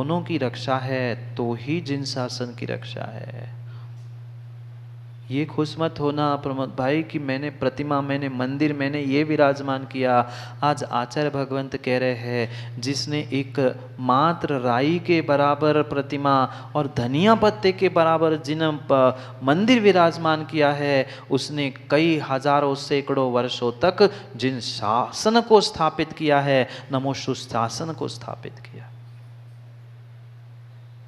दोनों की रक्षा है तो ही जिन शासन की रक्षा है। ये खुश मत होना प्रमोद भाई कि मैंने प्रतिमा, मैंने मंदिर, मैंने ये विराजमान किया। आज आचार्य भगवंत कह रहे हैं जिसने एक मात्र राई के बराबर प्रतिमा और धनिया पत्ते के बराबर जिन मंदिर विराजमान किया है, उसने कई हजारों सैकड़ों वर्षों तक जिन शासन को स्थापित किया है, नमो शासन को स्थापित किया।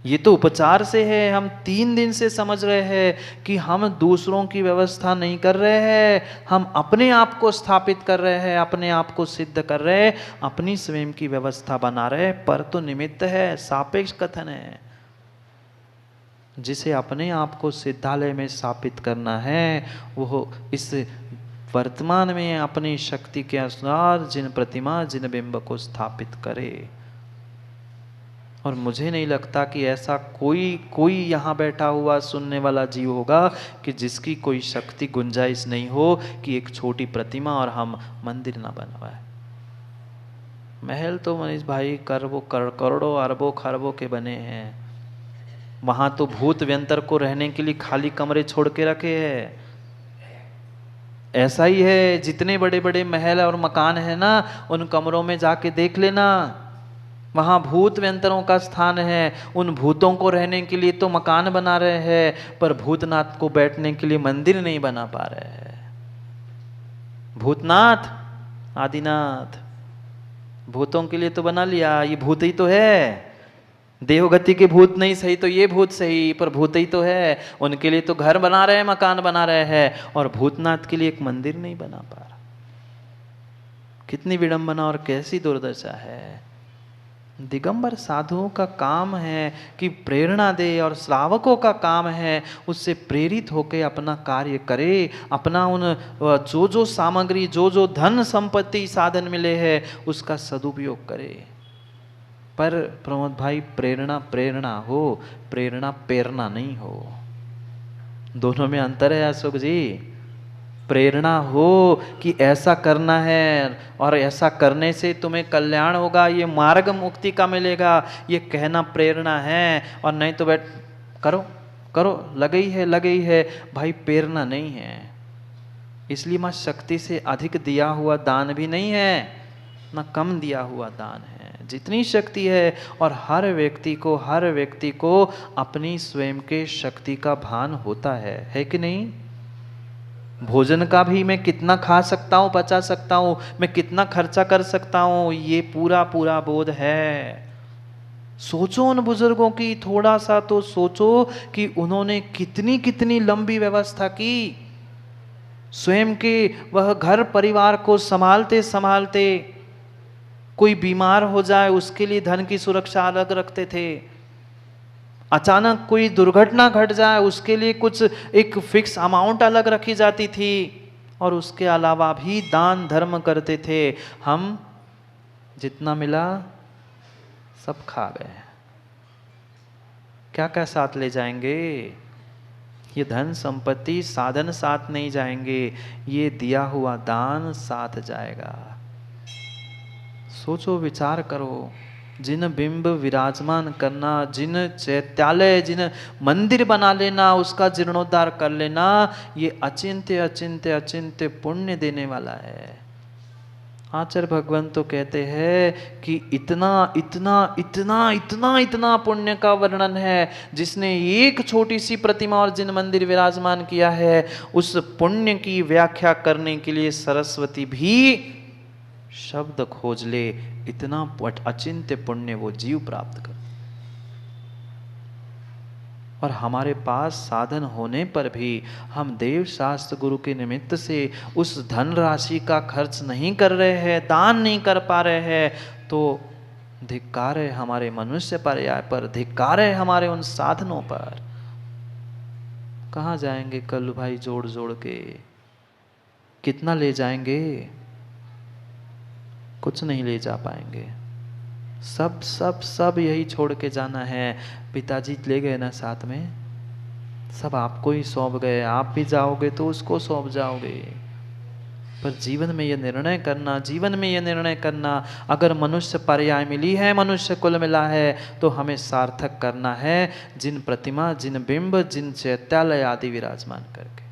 ये तो उपचार से है। हम 3 दिन से समझ रहे हैं कि हम दूसरों की व्यवस्था नहीं कर रहे हैं, हम अपने आप को स्थापित कर रहे हैं, अपने आप को सिद्ध कर रहे हैं, अपनी स्वयं की व्यवस्था बना रहे हैं। पर तो निमित्त है, सापेक्ष कथन है। जिसे अपने आप को सिद्धालय में स्थापित करना है, वो इस वर्तमान में अपनी शक्ति के अनुसार जिन प्रतिमा, जिन बिंब को स्थापित करे। और मुझे नहीं लगता कि ऐसा कोई यहाँ बैठा हुआ सुनने वाला जीव होगा कि जिसकी कोई शक्ति गुंजाइश नहीं हो कि एक छोटी प्रतिमा और हम मंदिर ना बनवाए। महल तो मनीष भाई करोड़ों अरबों खरबों के बने हैं। वहां तो भूत व्यंतर को रहने के लिए खाली कमरे छोड़ के रखे हैं। ऐसा ही है, जितने बड़े बड़े महल और मकान है ना, उन कमरों में जाके देख लेना, वहाँ भूत व्यंतरों का स्थान है। उन भूतों को रहने के लिए तो मकान बना रहे हैं, पर भूतनाथ को बैठने के लिए मंदिर नहीं बना पा रहे हैं। भूतनाथ, आदिनाथ, भूतों के लिए तो बना लिया, ये भूत ही तो है। देवगति के भूत नहीं सही तो ये भूत सही, पर भूत ही तो है। उनके लिए तो घर बना रहे हैं, मकान बना रहे हैं, और भूतनाथ के लिए एक मंदिर नहीं बना पा रहा। कितनी विडंबना और कैसी दुर्दशा है। दिगंबर साधुओं का काम है कि प्रेरणा दे, और श्रावकों का काम है उससे प्रेरित होकर अपना कार्य करे, अपना उन जो सामग्री, जो धन संपत्ति साधन मिले हैं उसका सदुपयोग करे। पर प्रमोद भाई, प्रेरणा प्रेरणा हो, प्रेरणा प्रेरणा नहीं हो। दोनों में अंतर है अशोक जी। प्रेरणा हो कि ऐसा करना है और ऐसा करने से तुम्हें कल्याण होगा, ये मार्ग मुक्ति का मिलेगा, ये कहना प्रेरणा है। और नहीं तो बैठ करो करो, लगे ही है भाई, प्रेरणा नहीं है। इसलिए मां शक्ति से अधिक दिया हुआ दान भी नहीं है, ना कम दिया हुआ दान है। जितनी शक्ति है, और हर व्यक्ति को अपनी स्वयं के शक्ति का भान होता है कि नहीं। भोजन का भी मैं कितना खा सकता हूँ, पचा सकता हूँ, मैं कितना खर्चा कर सकता हूँ, ये पूरा बोध है। सोचो उन बुजुर्गों की, थोड़ा सा तो सोचो कि उन्होंने कितनी कितनी लंबी व्यवस्था की। स्वयं के वह घर परिवार को संभालते संभालते कोई बीमार हो जाए उसके लिए धन की सुरक्षा अलग रखते थे। अचानक कोई दुर्घटना घट जाए उसके लिए कुछ एक फिक्स अमाउंट अलग रखी जाती थी, और उसके अलावा भी दान धर्म करते थे। हम जितना मिला सब खा गए। क्या क्या साथ ले जाएंगे? ये धन संपत्ति साधन साथ नहीं जाएंगे, ये दिया हुआ दान साथ जाएगा। सोचो, विचार करो। जिन बिंब विराजमान करना, जिन चैत्यालय, जिन मंदिर बना लेना, उसका जीर्णोद्धार कर लेना, ये अचिंत्य अचिंत्य अचिंत्य पुण्य देने वाला है। आचार्य भगवान तो कहते हैं कि इतना इतना इतना इतना इतना पुण्य का वर्णन है। जिसने एक छोटी सी प्रतिमा और जिन मंदिर विराजमान किया है, उस पुण्य की व्याख्या करने के लिए सरस्वती भी शब्द खोज ले, इतना अचिंत्य पुण्य वो जीव प्राप्त कर। और हमारे पास साधन होने पर भी हम देव शास्त्र गुरु के निमित्त से उस धन राशि का खर्च नहीं कर रहे हैं, दान नहीं कर पा रहे हैं, तो धिक्कार है हमारे मनुष्य पर्याय पर, धिक्कार है हमारे उन साधनों पर। कहाँ जाएंगे कल्लू भाई जोड़ जोड़ के? कितना ले जाएंगे? कुछ नहीं ले जा पाएंगे। सब सब सब यही छोड़ के जाना है। पिताजी ले गए ना साथ में, सब आपको ही सौंप गए। आप भी जाओगे तो उसको सौंप जाओगे। पर जीवन में यह निर्णय करना, जीवन में यह निर्णय करना, अगर मनुष्य पर्याय मिली है, मनुष्य कुल मिला है, तो हमें सार्थक करना है जिन प्रतिमा, जिन बिंब, जिन चैत्यालय आदि विराजमान करके।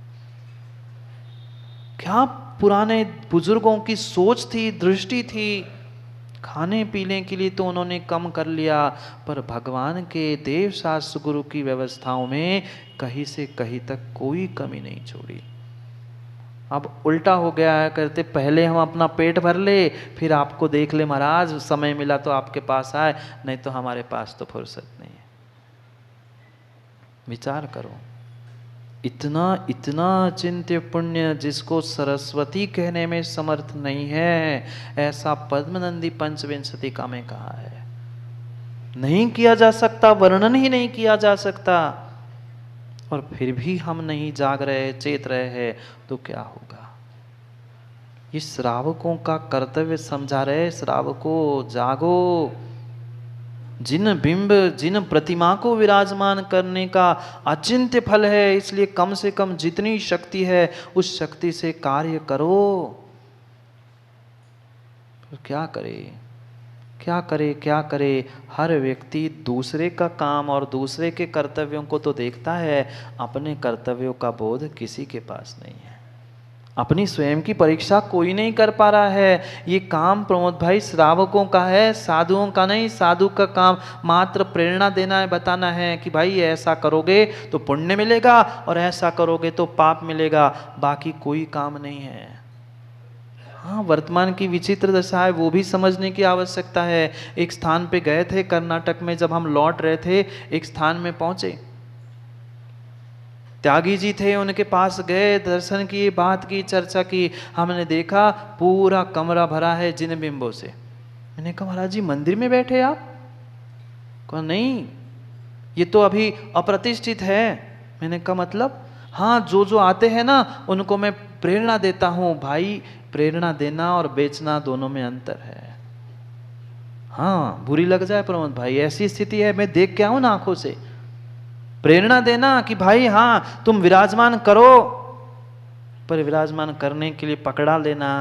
क्या पुराने बुजुर्गों की सोच थी, दृष्टि थी। खाने पीने के लिए तो उन्होंने कम कर लिया, पर भगवान के देव शास्त्र गुरु की व्यवस्थाओं में कहीं से कहीं तक कोई कमी नहीं छोड़ी। अब उल्टा हो गया है, कहते पहले हम अपना पेट भर ले, फिर आपको देख ले महाराज, समय मिला तो आपके पास आए, नहीं तो हमारे पास तो फुर्सत नहीं है। विचार करो, इतना इतना चिंत्य पुण्य जिसको सरस्वती कहने में समर्थ नहीं है, ऐसा पद्मनंदी पंचविंशतिका में कहा है। नहीं किया जा सकता, वर्णन ही नहीं किया जा सकता। और फिर भी हम नहीं जाग रहे, चेत रहे हैं, तो क्या होगा? ये श्रावकों का कर्तव्य समझा रहे, श्रावकों जागो। जिन बिंब, जिन प्रतिमा को विराजमान करने का अचिंत्य फल है, इसलिए कम से कम जितनी शक्ति है उस शक्ति से कार्य करो। तो क्या करे, क्या करे, क्या करे? हर व्यक्ति दूसरे का काम और दूसरे के कर्तव्यों को तो देखता है, अपने कर्तव्यों का बोध किसी के पास नहीं है। अपनी स्वयं की परीक्षा कोई नहीं कर पा रहा है। ये काम प्रमोद भाई श्रावकों का है, साधुओं का नहीं। साधु का काम मात्र प्रेरणा देना है, बताना है कि भाई ऐसा करोगे तो पुण्य मिलेगा और ऐसा करोगे तो पाप मिलेगा, बाकी कोई काम नहीं है। हाँ, वर्तमान की विचित्र दशा है, वो भी समझने की आवश्यकता है। एक स्थान पे गए थे कर्नाटक में, जब हम लौट रहे थे, एक स्थान में पहुंचे, त्यागी जी थे, उनके पास गए, दर्शन किए, बात की, चर्चा की। हमने देखा पूरा कमरा भरा है जिन बिंबों से। मैंने कहा महाराज जी मंदिर में बैठे आप? कहा नहीं, ये तो अभी अप्रतिष्ठित है। मैंने कहा मतलब? हाँ, जो आते हैं ना उनको मैं प्रेरणा देता हूँ। भाई, प्रेरणा देना और बेचना दोनों में अंतर है। हाँ, बुरी लग जाए प्रमोद भाई, ऐसी स्थिति है, मैं देख के आऊं ना आंखों से। प्रेरणा देना कि भाई हाँ तुम विराजमान करो, पर विराजमान करने के लिए पकड़ा लेना,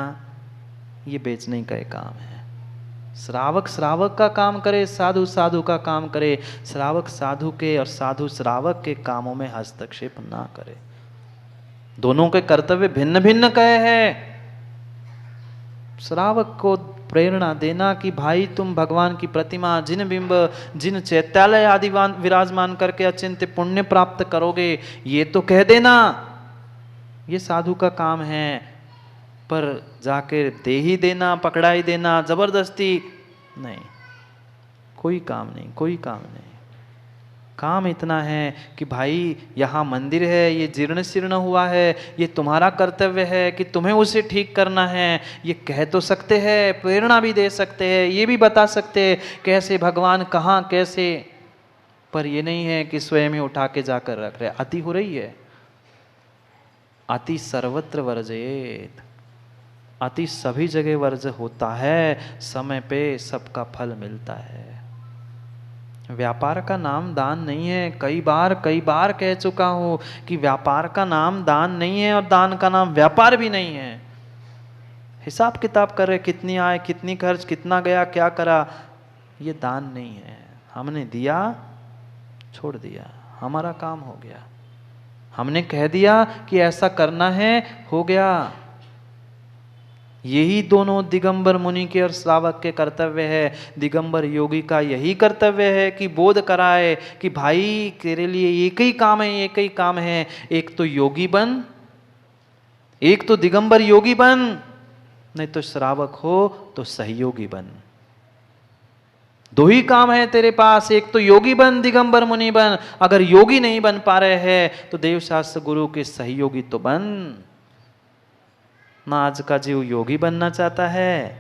ये बेचने का एक काम है। श्रावक श्रावक का काम करे, साधु साधु का काम करे। श्रावक साधु के और साधु श्रावक के कामों में हस्तक्षेप ना करे। दोनों के कर्तव्य भिन्न भिन्न कहे हैं। श्रावक को प्रेरणा देना कि भाई तुम भगवान की प्रतिमा, जिन बिंब, जिन चैत्यालय आदि विराजमान करके अचिंत्य पुण्य प्राप्त करोगे, ये तो कह देना, ये साधु का काम है। पर जाके दे ही देना, पकड़ा ही देना, जबरदस्ती नहीं, कोई काम नहीं, कोई काम नहीं। काम इतना है कि भाई यहाँ मंदिर है, ये जीर्ण शीर्ण हुआ है, ये तुम्हारा कर्तव्य है कि तुम्हें उसे ठीक करना है। ये कह तो सकते हैं, प्रेरणा भी दे सकते हैं, ये भी बता सकते हैं कैसे भगवान कहाँ कैसे, पर ये नहीं है कि स्वयं ही उठा के जाकर रख रहे। अति हो रही है। अति सर्वत्र वर्जयेत, अति सभी जगह वर्ज होता है, समय पे सबका फल मिलता है। व्यापार का नाम दान नहीं है। कई बार कह चुका हूं कि व्यापार का नाम दान नहीं है और दान का नाम व्यापार भी नहीं है। हिसाब किताब कर रहे, कितनी आय, कितनी खर्च, कितना गया, क्या करा, ये दान नहीं है। हमने दिया, छोड़ दिया, हमारा काम हो गया। हमने कह दिया कि ऐसा करना है, हो गया। यही दोनों दिगंबर मुनि के और श्रावक के कर्तव्य है। दिगंबर योगी का यही कर्तव्य है कि बोध कराए कि भाई तेरे लिए एक ही काम है, एक ही काम है, एक तो योगी बन, एक तो दिगंबर योगी बन, नहीं तो श्रावक हो तो सहयोगी बन। दो ही काम है तेरे पास, एक तो योगी बन, दिगंबर मुनि बन। अगर योगी नहीं बन पा रहे हैं तो देवशास्त्र गुरु के सहयोगी तो बन। ना आज का जीव योगी बनना चाहता है,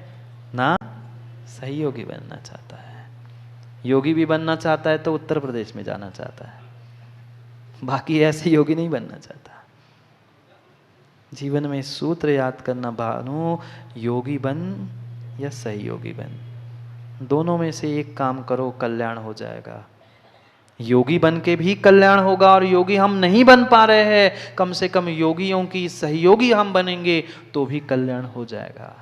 ना सहयोगी बनना चाहता है। योगी भी बनना चाहता है तो उत्तर प्रदेश में जाना चाहता है, बाकी ऐसे योगी नहीं बनना चाहता। जीवन में सूत्र याद करना, भानु, योगी बन या सहयोगी बन, दोनों में से एक काम करो, कल्याण हो जाएगा। योगी बन के भी कल्याण होगा, और योगी हम नहीं बन पा रहे हैं, कम से कम योगियों की सहयोगी हम बनेंगे तो भी कल्याण हो जाएगा।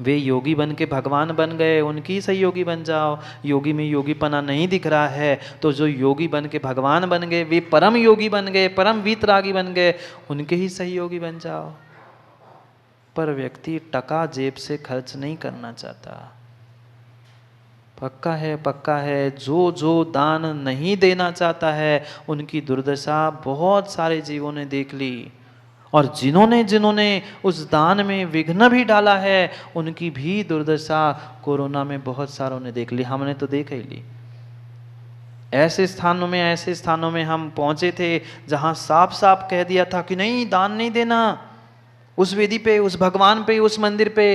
वे योगी बन के भगवान बन गए, उनकी सहयोगी बन जाओ। योगी में योगीपना नहीं दिख रहा है तो जो योगी बन के भगवान बन गए, वे परम योगी बन गए, परम वीतरागी बन गए, उनके ही सहयोगी बन जाओ। पर व्यक्ति टका जेब से खर्च नहीं करना चाहता। पक्का है, जो जो दान नहीं देना चाहता है उनकी दुर्दशा बहुत सारे जीवों ने देख ली, और जिन्होंने जिन्होंने उस दान में विघ्न भी डाला है उनकी भी दुर्दशा कोरोना में बहुत सारों ने देख ली। हमने तो देख ही ली। ऐसे स्थानों में हम पहुंचे थे जहां साफ साफ कह दिया था कि नहीं, दान नहीं देना उस वेदी पे, उस भगवान पे, उस मंदिर पे।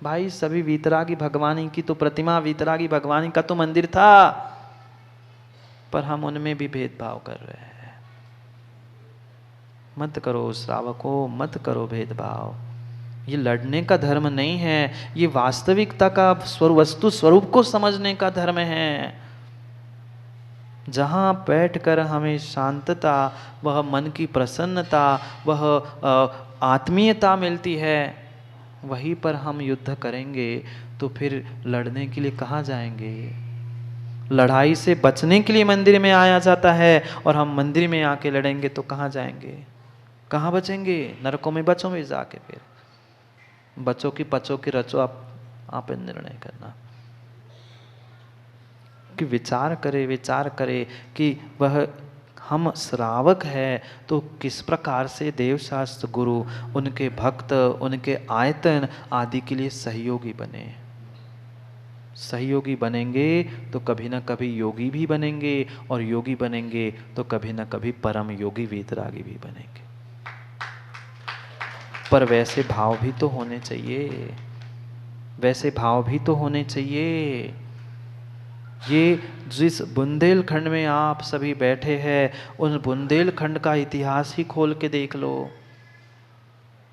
भाई सभी वीतरागी भगवानी की तो प्रतिमा, वीतरागी भगवानी का तो मंदिर था, पर हम उनमें भी भेदभाव कर रहे हैं। मत करो श्रावकों, मत करो भेदभाव। ये लड़ने का धर्म नहीं है, ये वास्तविकता का वस्तु स्वरूप को समझने का धर्म है। जहाँ बैठकर हमें शांतता, वह मन की प्रसन्नता, वह आत्मीयता मिलती है, वहीं पर हम युद्ध करेंगे तो फिर लड़ने के लिए कहाँ जाएंगे? लड़ाई से बचने के लिए मंदिर में आया जाता है, और हम मंदिर में आके लड़ेंगे तो कहाँ जाएंगे? कहाँ बचेंगे? नरकों में बचोगे जाके। फिर बचो की पचो की रचो, आप निर्णय करना। कि विचार करे कि वह हम श्रावक है तो किस प्रकार से देवशास्त्र गुरु, उनके भक्त, उनके आयतन आदि के लिए सहयोगी बने। सहयोगी बनेंगे तो कभी ना कभी योगी भी बनेंगे, और योगी बनेंगे तो कभी ना कभी परम योगी वीतरागी भी बनेंगे। पर वैसे भाव भी तो होने चाहिए, वैसे भाव भी तो होने चाहिए। ये जिस बुंदेलखंड में आप सभी बैठे हैं, उन बुंदेलखंड का इतिहास ही खोल के देख लो।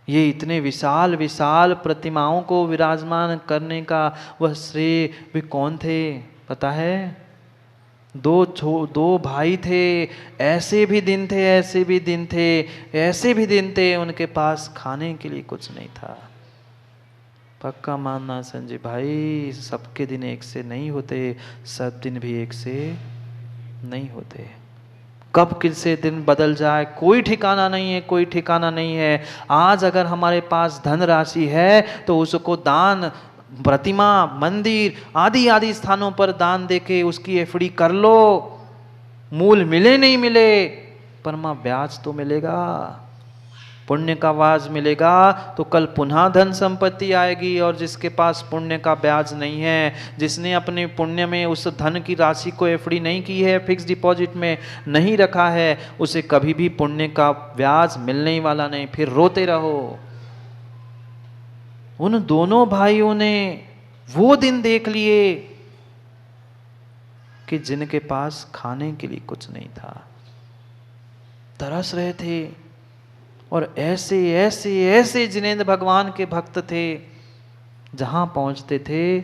ये इतने विशाल विशाल प्रतिमाओं को विराजमान करने का वह श्रेय वे कौन थे पता है? दो भाई थे। ऐसे भी दिन थे, ऐसे भी दिन थे, ऐसे भी दिन थे, उनके पास खाने के लिए कुछ नहीं था। पक्का मानना संजय भाई, सबके दिन एक से नहीं होते, सब दिन भी एक से नहीं होते। कब किससे दिन बदल जाए कोई ठिकाना नहीं है, कोई ठिकाना नहीं है। आज अगर हमारे पास धन राशि है तो उसको दान, प्रतिमा, मंदिर आदि आदि स्थानों पर दान देके उसकी एफडी कर लो। मूल मिले नहीं मिले, परमा ब्याज तो मिलेगा, पुण्य का ब्याज मिलेगा, तो कल पुनः धन संपत्ति आएगी। और जिसके पास पुण्य का ब्याज नहीं है, जिसने अपने पुण्य में उस धन की राशि को एफडी नहीं की है, फिक्स डिपॉजिट में नहीं रखा है, उसे कभी भी पुण्य का ब्याज मिलने ही वाला नहीं। फिर रोते रहो। उन दोनों भाइयों ने वो दिन देख लिए कि जिनके पास खाने के लिए कुछ नहीं था, तरस रहे थे। और ऐसे ऐसे ऐसे जिनेंद्र भगवान के भक्त थे, जहां पहुंचते थे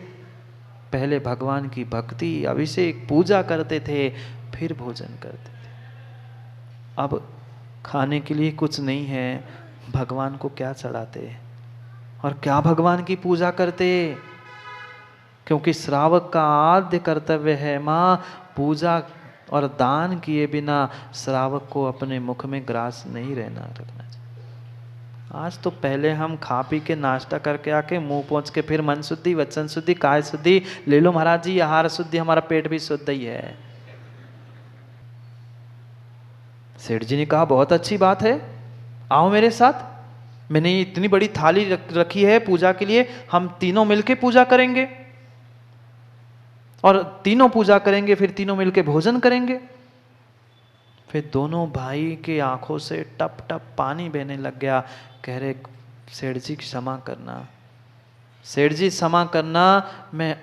पहले भगवान की भक्ति, अभिषेक, पूजा करते थे, फिर भोजन करते थे। अब खाने के लिए कुछ नहीं है, भगवान को क्या चढ़ाते और क्या भगवान की पूजा करते? क्योंकि श्रावक का आद्य कर्तव्य है माँ, पूजा और दान किए बिना श्रावक को अपने मुख में ग्रास नहीं रखना चाहिए। आज तो पहले हम खा पी के नाश्ता करके आके मुंह पहुंच के फिर मन शुद्धि, वचन शुद्धि, काय शुद्धि ले लो महाराज जी, आहार शुद्धि, हमारा पेट भी शुद्ध ही है। सेठ जी ने कहा बहुत अच्छी बात है, आओ मेरे साथ, मैंने इतनी बड़ी थाली रखी है पूजा के लिए, हम तीनों मिलके पूजा करेंगे और तीनों पूजा करेंगे, फिर तीनों मिलके भोजन करेंगे। फिर दोनों भाई के आंखों से टप टप पानी बहने लग गया। कह रहे सेठ जी क्षमा करना, सेठ जी क्षमा करना, मैं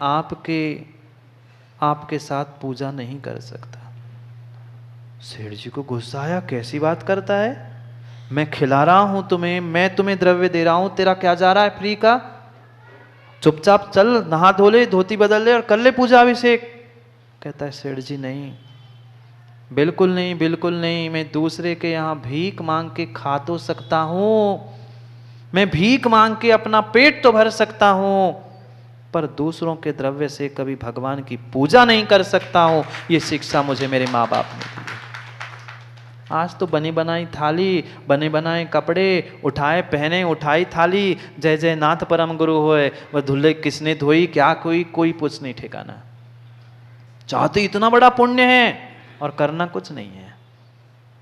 आपके साथ पूजा नहीं कर सकता। सेठ जी को गुस्सा आया, कैसी बात करता है, मैं खिला रहा हूं तुम्हें, मैं तुम्हें द्रव्य दे रहा हूं, तेरा क्या जा रहा है फ्री का? चुपचाप चल, नहा धो ले, धोती बदल ले और कर ले पूजा अभिषेक। कहता है सेठ जी नहीं, बिल्कुल नहीं, बिल्कुल नहीं, मैं दूसरे के यहाँ भीख मांग के खा तो सकता हूँ, मैं भीख मांग के अपना पेट तो भर सकता हूँ, पर दूसरों के द्रव्य से कभी भगवान की पूजा नहीं कर सकता हूँ। ये शिक्षा मुझे मेरे माँ बाप ने दी। आज तो बनी बनाई थाली, बने बनाए कपड़े, उठाए पहने, उठाई थाली, जय जय नाथ परम गुरु होए, वह धुले किसने धोई, क्या कोई पूछ नहीं ठिकाना। चाहते इतना बड़ा पुण्य है और करना कुछ नहीं है।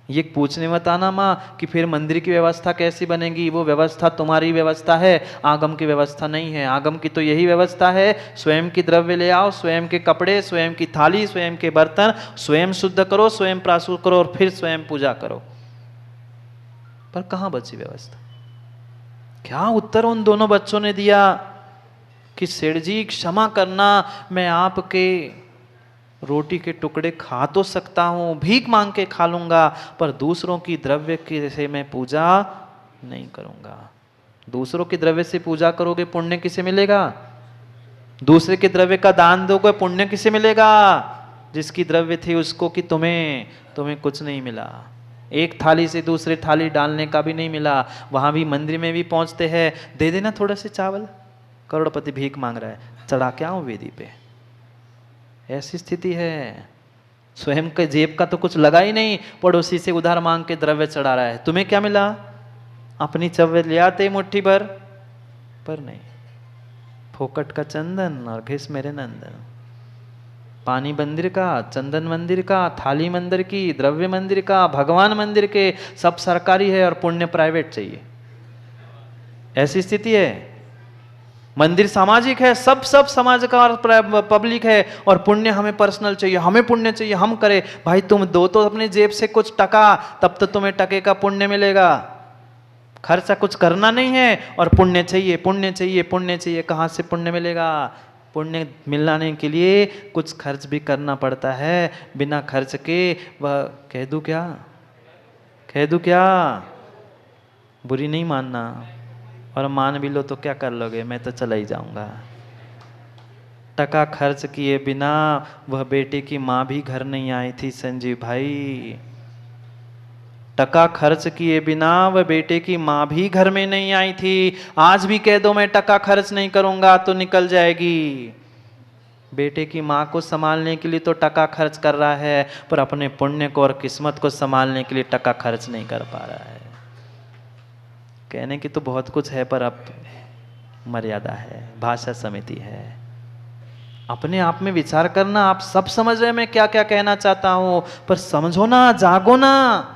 ये पूछने मत आना माँ कि फिर मंदिर की व्यवस्था कैसी बनेगी, वो व्यवस्था तुम्हारी व्यवस्था है, आगम की व्यवस्था नहीं है। आगम की तो यही व्यवस्था है, स्वयं की द्रव्य ले आओ, स्वयं के कपड़े, स्वयं की थाली, स्वयं के बर्तन, स्वयं शुद्ध करो, स्वयं प्राशुद्ध करो और फिर स्वयं पूजा करो। पर कहाँ बची व्यवस्था? क्या उत्तर उन दोनों बच्चों ने दिया कि सेठ जी क्षमा करना, मैं आपके रोटी के टुकड़े खा तो सकता हूँ, भीख मांग के खा लूंगा, पर दूसरों की द्रव्य की से मैं पूजा नहीं करूंगा। दूसरों के द्रव्य से पूजा करोगे पुण्य किसे मिलेगा? दूसरे के द्रव्य का दान दोगे पुण्य किसे मिलेगा? जिसकी द्रव्य थी उसको कि तुम्हें कुछ नहीं मिला, एक थाली से दूसरे थाली डालने का भी नहीं मिला। वहां भी मंदिर में भी पहुंचते हैं, दे देना थोड़ा से चावल, करोड़पति भीख मांग रहा है, चढ़ा के आओ वेदी पे। ऐसी स्थिति है। स्वयं के जेब का तो कुछ लगा ही नहीं, पड़ोसी से उधार मांग के द्रव्य चढ़ा रहा है। तुम्हें क्या मिला? अपनी चव्य ले आते मुट्ठी भर, पर नहीं, फोकट का चंदन और घिस मेरे नंदन। पानी मंदिर का, चंदन मंदिर का, थाली मंदिर की, द्रव्य मंदिर का, भगवान मंदिर के, सब सरकारी है और पुण्य प्राइवेट चाहिए। ऐसी स्थिति है। मंदिर सामाजिक है, सब समाज का और पब्लिक है, और पुण्य हमें पर्सनल चाहिए, हमें पुण्य चाहिए, हम करें। भाई तुम दो तो अपने जेब से कुछ टका, तब तो तुम्हें टके का पुण्य मिलेगा। खर्चा कुछ करना नहीं है और पुण्य चाहिए, पुण्य चाहिए, पुण्य चाहिए। कहाँ से पुण्य मिलेगा? पुण्य मिलाने के लिए कुछ खर्च भी करना पड़ता है। बिना खर्च के वह कह दूं क्या, बुरी नहीं मानना, और मान भी लो तो क्या कर लोगे, मैं तो चला ही जाऊंगा। टका खर्च किए बिना वह बेटे की माँ भी घर नहीं आई थी संजीव भाई। टका खर्च किए बिना वह बेटे की माँ भी घर में नहीं आई थी। आज भी कह दो मैं टका खर्च नहीं करूंगा तो निकल जाएगी। बेटे की माँ को संभालने के लिए तो टका खर्च कर रहा है, पर अपने पुण्य को और किस्मत को संभालने के लिए टका खर्च नहीं कर पा रहा है। कहने की तो बहुत कुछ है, पर अब मर्यादा है, भाषा समिति है। अपने आप में विचार करना। आप सब समझ रहे हैं मैं क्या क्या कहना चाहता हूं, पर समझो ना, जागो ना।